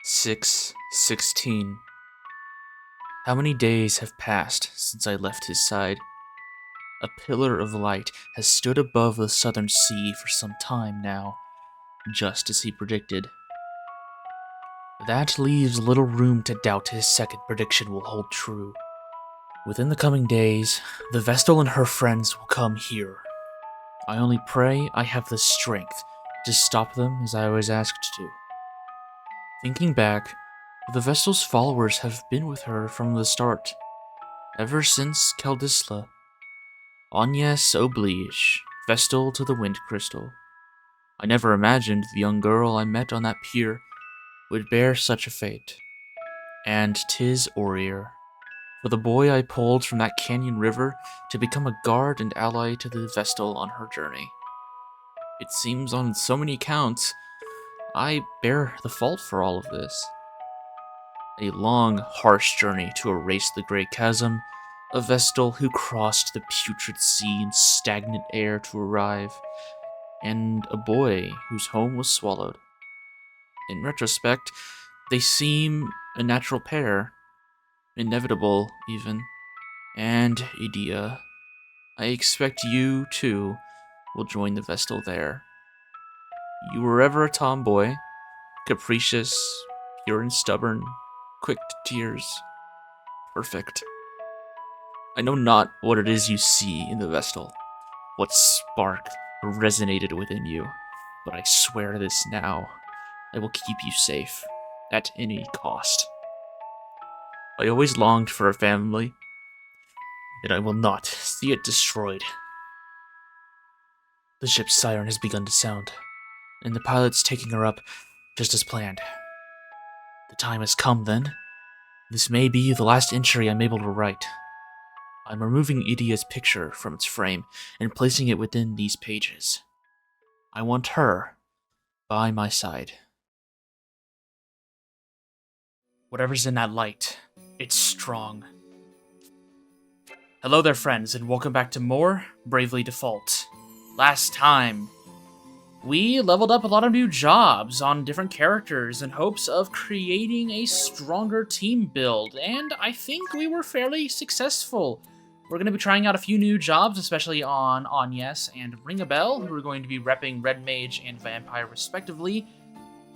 6:16. How many days have passed since I left his side? A pillar of light has stood above the southern sea for some time now, just as he predicted. That leaves little room to doubt his second prediction will hold true. Within the coming days, the Vestal and her friends will come here. I only pray I have the strength to stop them as I was asked to. Thinking back, the Vestal's followers have been with her from the start, ever since Caldisla. Agnes oblige, Vestal to the Wind Crystal. I never imagined the young girl I met on that pier would bear such a fate. And 'tis Aurier, for the boy I pulled from that canyon river to become a guard and ally to the Vestal on her journey. It seems on so many accounts, I bear the fault for all of this. A long, harsh journey to erase the Great Chasm, a Vestal who crossed the putrid sea and stagnant air to arrive, and a boy whose home was swallowed. In retrospect, they seem a natural pair, inevitable even. And Idea, I expect you, too, will join the Vestal there. You were ever a tomboy, capricious, pure and stubborn, quick to tears. Perfect. I know not what it is you see in the Vestal, what spark resonated within you, but I swear this now, I will keep you safe, at any cost. I always longed for a family, and I will not see it destroyed. The ship's siren has begun to sound, and the pilot's taking her up just as planned. The time has come, then. This may be the last entry I'm able to write. I'm removing Idia's picture from its frame and placing it within these pages. I want her by my side. Whatever's in that light, it's strong. Hello there, friends, and welcome back to more Bravely Default. Last time, we leveled up a lot of new jobs on different characters in hopes of creating a stronger team build, and I think we were fairly successful. We're going to be trying out a few new jobs, especially on Agnes and Ring a Bell, who are going to be repping Red Mage and Vampire respectively,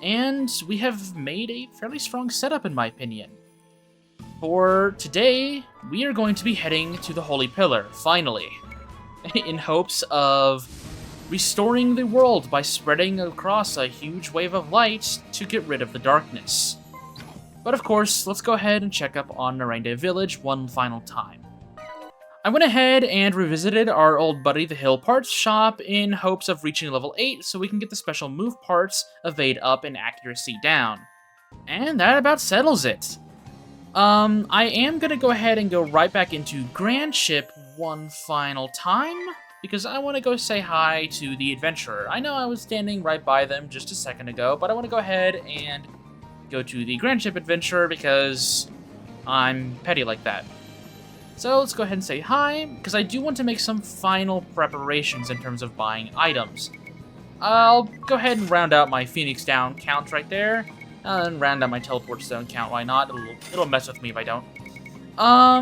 and we have made a fairly strong setup in my opinion. For today, we are going to be heading to the Holy Pillar, finally, in hopes of restoring the world by spreading across a huge wave of light to get rid of the darkness. But of course, let's go ahead and check up on Narende Village one final time. I went ahead and revisited our old buddy the Hill Parts shop in hopes of reaching level 8 so we can get the special move parts, evade up, and accuracy down. And that about settles it. I am going to go ahead and go right back into Grand Ship one final time, because I want to go say hi to the adventurer. I know I was standing right by them just a second ago, but I want to go ahead and go to the Grand Ship adventurer because I'm petty like that. So let's go ahead and say hi, because I do want to make some final preparations in terms of buying items. I'll go ahead and round out my Phoenix Down count right there, and round out my Teleport Stone count, why not? It'll mess with me if I don't.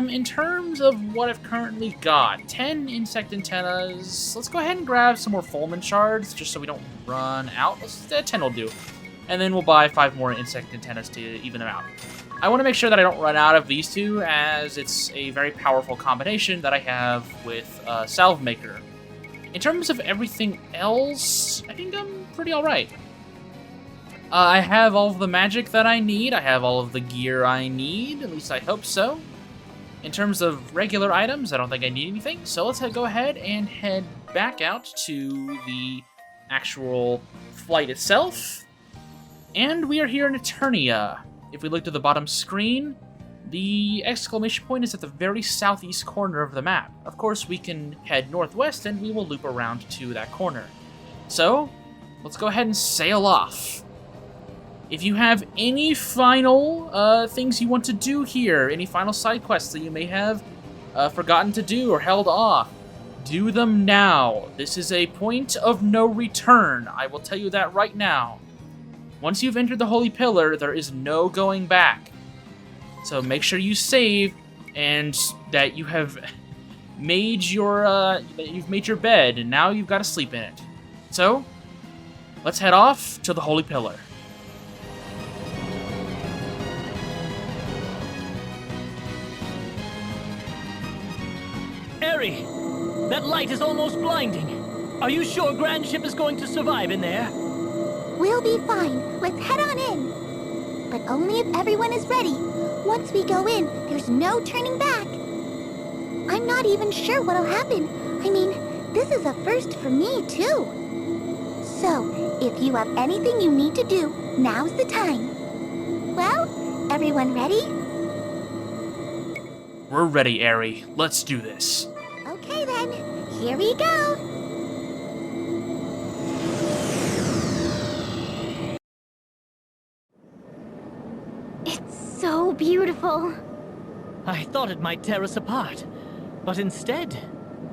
In terms of what I've currently got, 10 insect antennas. Let's go ahead and grab some more Fulmin shards, just so we don't run out. 10 will do. And then we'll buy 5 more insect antennas to even them out. I want to make sure that I don't run out of these two, as it's a very powerful combination that I have with Salve Maker. In terms of everything else, I think I'm pretty alright. I have all of the magic that I need. I have all of the gear I need. At least I hope so. In terms of regular items, I don't think I need anything. So let's go ahead and head back out to the actual flight itself. And we are here in Eternia. If we look to the bottom screen, the exclamation point is at the very southeast corner of the map. Of course, we can head northwest and we will loop around to that corner. So, let's go ahead and sail off. If you have any final things you want to do here, any final side quests that you may have forgotten to do or held off, do them now. This is a point of no return. I will tell you that right now. Once you've entered the Holy Pillar, there is no going back. So make sure you save and that you have made your bed, and now you've got to sleep in it. So, let's head off to the Holy Pillar. Eri, that light is almost blinding. Are you sure Grand Ship is going to survive in there? We'll be fine. Let's head on in. But only if everyone is ready. Once we go in, there's no turning back. I'm not even sure what'll happen. I mean, this is a first for me, too. So, if you have anything you need to do, now's the time. Well, everyone ready? We're ready, Eri. Let's do this. Okay then, here we go. It's so beautiful. I thought it might tear us apart, but instead,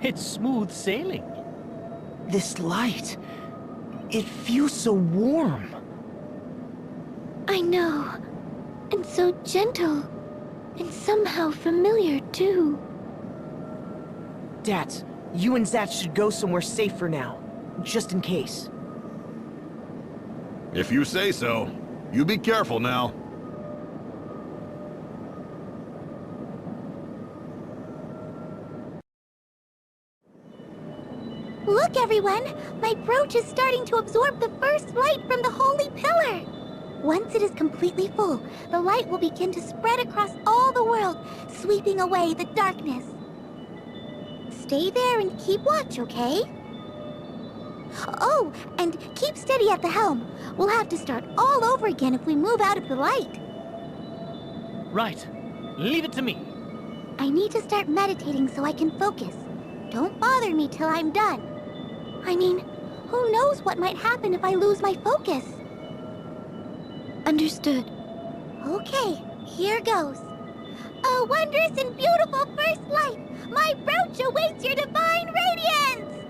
it's smooth sailing. This light, it feels so warm. I know. And so gentle. And somehow familiar, too. Dad, you and Zat should go somewhere safe for now, just in case. If you say so. You be careful now. Look, everyone! My brooch is starting to absorb the first light from the Holy Pillar! Once it is completely full, the light will begin to spread across all the world, sweeping away the darkness. Stay there and keep watch, okay? Oh, and keep steady at the helm. We'll have to start all over again if we move out of the light. Right. Leave it to me. I need to start meditating so I can focus. Don't bother me till I'm done. I mean, who knows what might happen if I lose my focus? Understood. Okay, here goes. A wondrous and beautiful first light! My brooch awaits your divine radiance!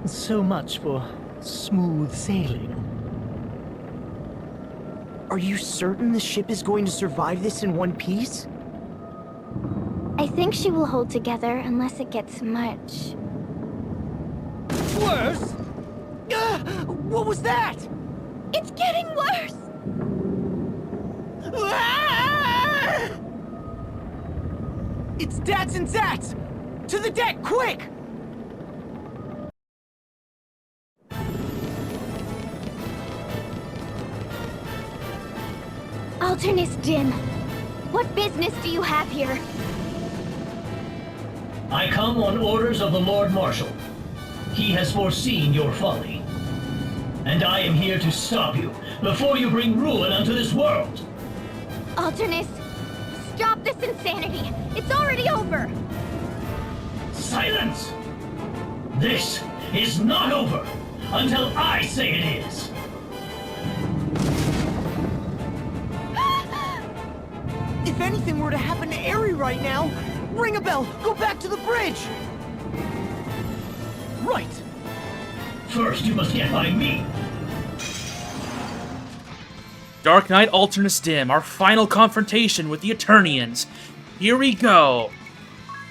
So much for smooth sailing. Are you certain the ship is going to survive this in one piece? I think she will hold together unless it gets much. Worse? What was that? It's getting worse! It's Dads and Zats! To the deck, quick! Alternus Dim, what business do you have here? I come on orders of the Lord Marshal. He has foreseen your folly. And I am here to stop you before you bring ruin unto this world. Alternus, stop this insanity! It's already over! Silence! This is not over until I say it is. If anything were to happen to Eri right now, ring a bell, go back to the bridge! Right. First, you must get by me. Dark Knight Alternus Dim, our final confrontation with the Eternians. Here we go.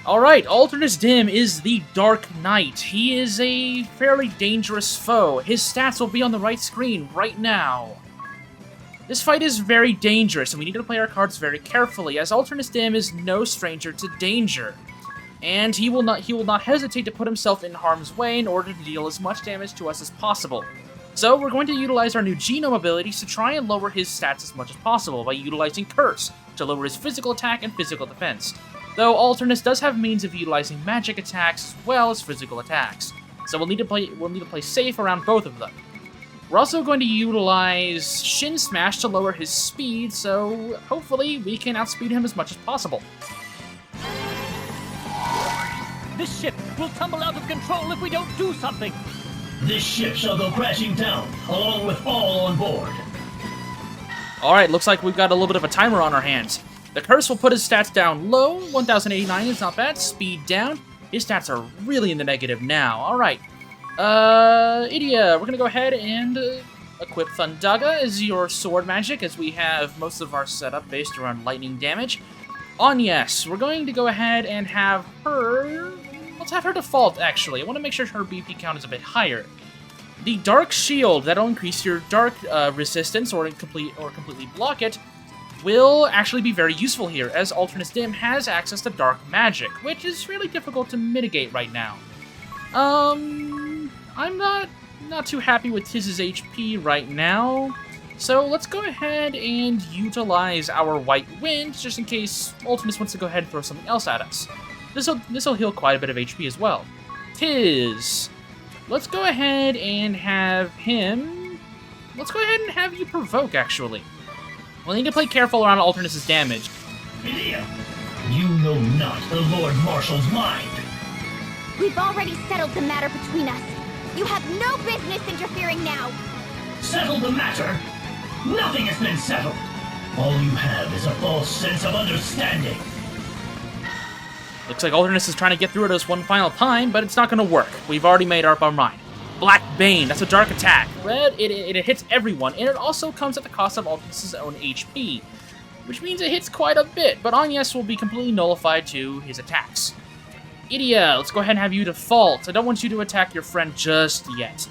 Alright, Alternus Dim is the Dark Knight. He is a fairly dangerous foe. His stats will be on the right screen right now. This fight is very dangerous, and we need to play our cards very carefully, as Alternus Dim is no stranger to danger. And he will not hesitate to put himself in harm's way in order to deal as much damage to us as possible. So we're going to utilize our new genome abilities to try and lower his stats as much as possible by utilizing Curse to lower his physical attack and physical defense. Though Alternus does have means of utilizing magic attacks as well as physical attacks, so we'll need to play safe around both of them. We're also going to utilize Shin Smash to lower his speed, so hopefully we can outspeed him as much as possible. This ship will tumble out of control if we don't do something. This ship shall go crashing down, along with all on board. Alright, looks like we've got a little bit of a timer on our hands. The curse will put his stats down low. 1089 is not bad. Speed down. His stats are really in the negative now. Alright. Idia, we're gonna go ahead and equip Thundaga as your sword magic, as we have most of our setup based around lightning damage. Yes, we're going to go ahead and have her... Let's have her default, actually. I want to make sure her BP count is a bit higher. The Dark Shield, that'll increase your dark resistance or completely block it, will actually be very useful here, as Alternus Dim has access to dark magic, which is really difficult to mitigate right now. I'm not too happy with Tiz's HP right now, so let's go ahead and utilize our White Wind, just in case Alternus wants to go ahead and throw something else at us. This'll heal quite a bit of HP as well. Tiz, let's go ahead and have him... Let's go ahead and have you provoke, actually. We'll need to play careful around Alternus's damage. Idia, you know not the Lord Marshal's mind. We've already settled the matter between us. You have no business interfering now. Settle the matter? Nothing has been settled. All you have is a false sense of understanding. Looks like Alternus is trying to get through to us one final time, but it's not going to work. We've already made up our mind. Black Bane, that's a dark attack. But it hits everyone, and it also comes at the cost of Alternus' own HP, which means it hits quite a bit, but Anyes will be completely nullified to his attacks. Idia, let's go ahead and have you default. I don't want you to attack your friend just yet.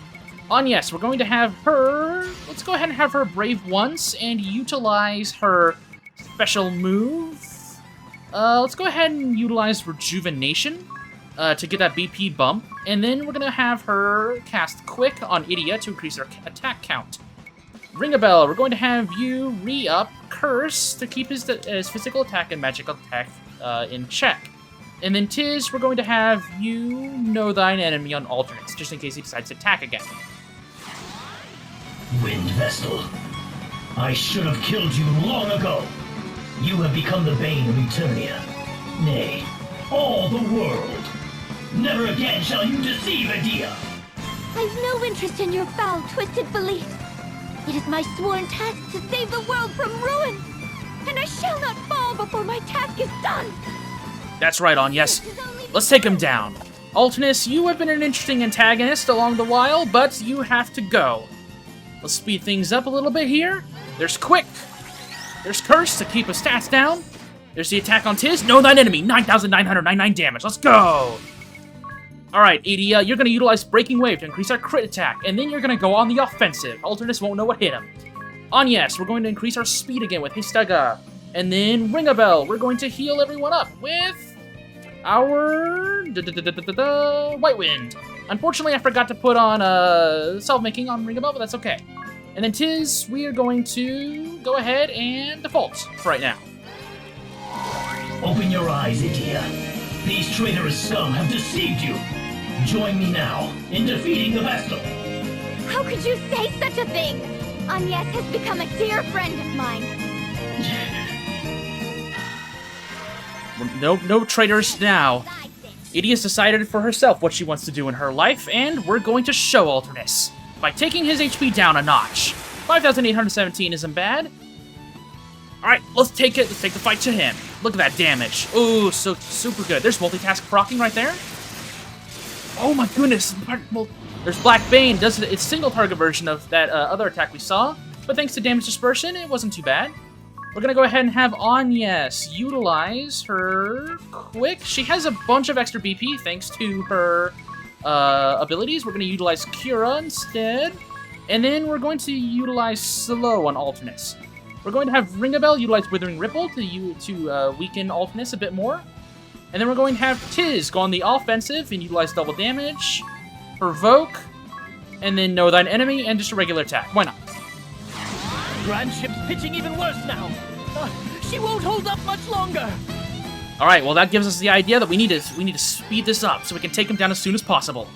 Anyes, we're going to have her... Let's go ahead and have her brave once and utilize her special move. Let's go ahead and utilize Rejuvenation to get that BP bump. And then we're going to have her cast Quick on Idia to increase her attack count. Ring a Bell, we're going to have you re-up Curse to keep his physical attack and magical attack in check. And then Tiz, we're going to have you know thine enemy on alternates, just in case he decides to attack again. Wind Vestal, I should have killed you long ago. You have become the bane of Eternia. Nay, all the world. Never again shall you deceive Idia. I've no interest in your foul, twisted beliefs. It is my sworn task to save the world from ruin. And I shall not fall before my task is done. That's right, Anyes. Let's take him down. Alternus, you have been an interesting antagonist along the while, but you have to go. Let's speed things up a little bit here. There's Quick. There's Curse to keep his stats down. There's the attack on Tiz. Know thine enemy. 9,999 damage. Let's go. Alright, Idia, you're going to utilize Breaking Wave to increase our crit attack, and then you're going to go on the offensive. Alternus won't know what hit him. Anyes, we're going to increase our speed again with Histaga. And then Ring a Bell, we're going to heal everyone up with our White Wind. Unfortunately, I forgot to put on Self-Making on Ring a Bell, but that's okay. And then Tiz, we are going to go ahead and default for right now. Summon your eyes, Idia. These traitorous scum have deceived you. Join me now in defeating the Vestal. How could you say such a thing? Anyes has become a dear friend of mine. No traitors now. Idia's decided for herself what she wants to do in her life, and we're going to show Alternus by taking his HP down a notch. 5,817 isn't bad. Alright, let's take it. Let's take the fight to him. Look at that damage. Ooh, so super good. There's multitask proccing right there. Oh my goodness. There's Black Bane. Does its single target version of that other attack we saw, but thanks to damage dispersion, it wasn't too bad. We're gonna go ahead and have Anyes utilize her Quick. She has a bunch of extra BP thanks to her abilities. We're gonna utilize Cura instead. And then we're going to utilize Slow on Alternus. We're going to have Ring a Bell utilize Withering Ripple to weaken Alternus a bit more. And then we're going to have Tiz go on the offensive and utilize double damage, Provoke, and then Know Thine Enemy, and just a regular attack. Why not? Grand Ship's pitching even worse now. She won't hold up much longer. All right, well that gives us the idea that we need to speed this up so we can take him down as soon as possible.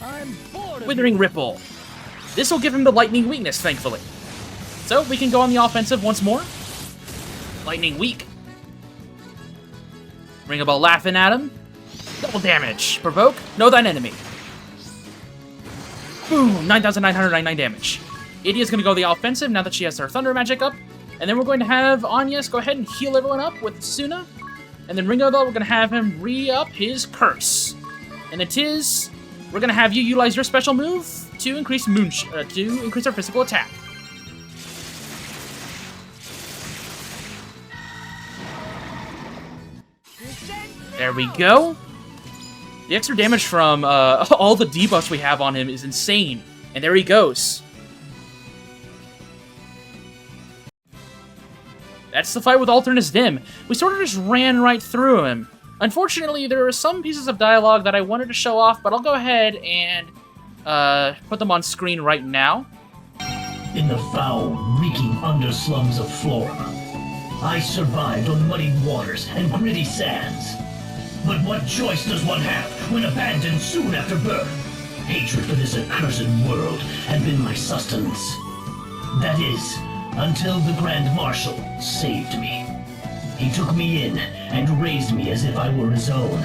I'm bored of Withering Ripple. This will give him the lightning weakness, thankfully. So we can go on the offensive once more. Lightning weak. Ring a Bell laughing at him. Double damage. Provoke. Know thine enemy. Boom. 9,999 damage. Idia's gonna go the offensive now that she has her thunder magic up. And then we're going to have Anyas go ahead and heal everyone up with Suna. And then Ringo Bell, we're going to have him re-up his curse. And it is, we're going to have you utilize your special move to increase our physical attack. There we go. The extra damage from all the debuffs we have on him is insane. And there he goes. That's the fight with Alternus Dim. We sort of just ran right through him. Unfortunately, there are some pieces of dialogue that I wanted to show off, but I'll go ahead and put them on screen right now. In the foul, reeking underslums of Flora, I survived on muddied waters and gritty sands. But what choice does one have when abandoned soon after birth? Hatred for this accursed world had been my sustenance. That is, until the Grand Marshal saved me. He took me in and raised me as if I were his own.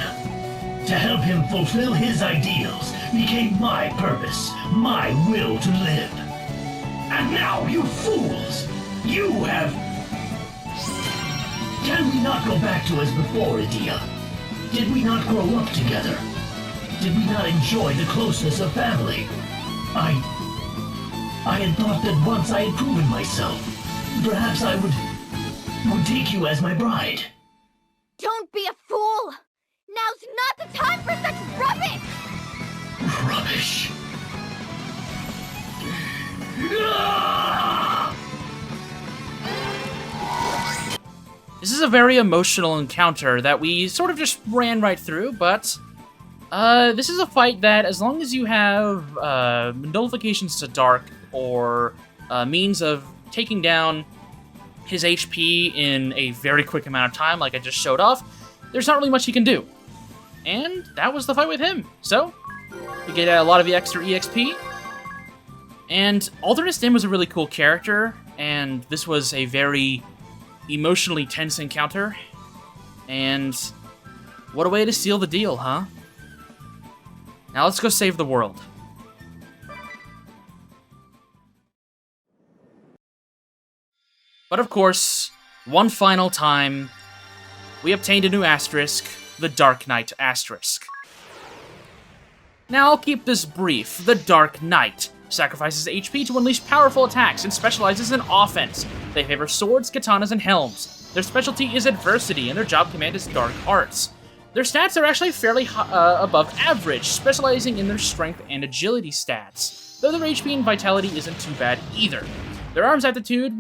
To help him fulfill his ideals became my purpose, my will to live. And now, you fools, you have... Can we not go back to as before, Idia? Did we not grow up together? Did we not enjoy the closeness of family? I had thought that once I had proven myself, perhaps I would take you as my bride. Don't be a fool! Now's not the time for such rubbish! Rubbish. This is a very emotional encounter that we sort of just ran right through, but this is a fight that, as long as you have nullifications to Dark or means of taking down his HP in a very quick amount of time, like I just showed off, there's not really much he can do. And that was the fight with him. So, we get a lot of the extra EXP. And Alternus Dim was a really cool character, and this was a very emotionally tense encounter. And what a way to seal the deal, huh? Now let's go save the world. But of course, one final time, we obtained a new asterisk, the Dark Knight asterisk. Now I'll keep this brief. The Dark Knight sacrifices HP to unleash powerful attacks and specializes in offense. They favor swords, katanas, and helms. Their specialty is adversity, and their job command is dark arts. Their stats are actually fairly above average, specializing in their strength and agility stats, though their HP and vitality isn't too bad either. Their arms aptitude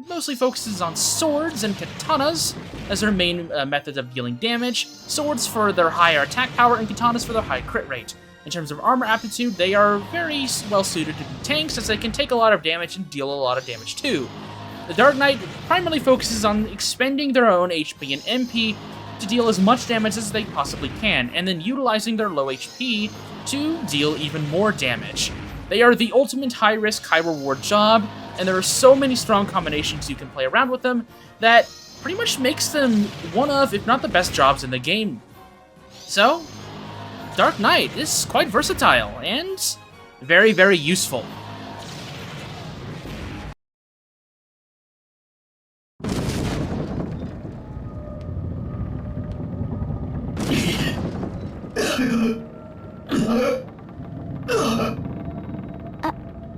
mostly focuses on swords and katanas as their main methods of dealing damage, swords for their higher attack power and katanas for their high crit rate. In terms of armor aptitude, they are very well suited to be tanks as they can take a lot of damage and deal a lot of damage too. The Dark Knight primarily focuses on expending their own HP and MP to deal as much damage as they possibly can, and then utilizing their low HP to deal even more damage. They are the ultimate high-risk, high-reward job, and there are so many strong combinations you can play around with them that pretty much makes them one of, if not the best jobs in the game. So, Dark Knight is quite versatile and very, very useful.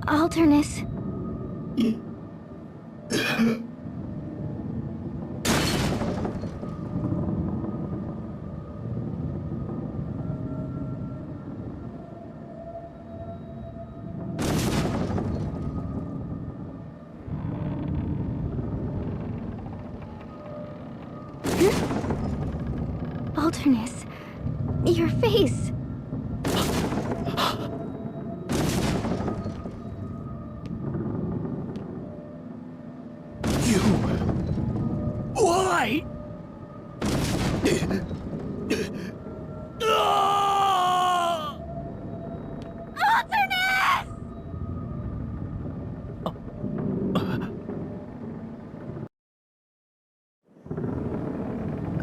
Alternus. Alternus, your face. Why? Alternus!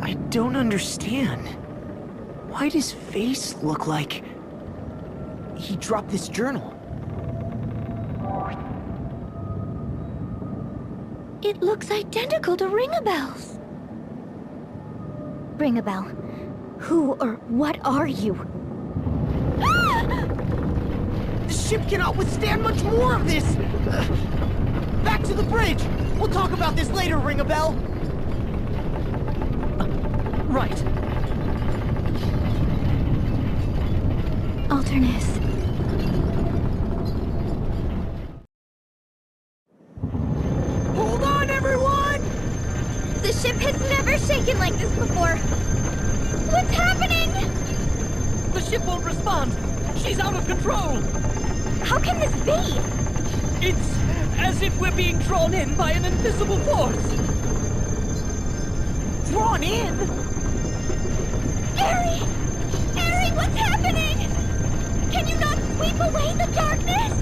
I don't understand. Why'd his face look like he dropped this journal? It looks identical to Ring-a-Bell's. Ring-a-Bell, who or what are you? The ship cannot withstand much more of this! Back to the bridge! We'll talk about this later, Ring-a-Bell! Right. Alternus. Hold on, everyone! The ship has never shaken like this before. What's happening? The ship won't respond. She's out of control. How can this be? It's as if we're being drawn in by an invisible force. Drawn in? Eri! Eri, what's happening? Can you not sweep away the darkness?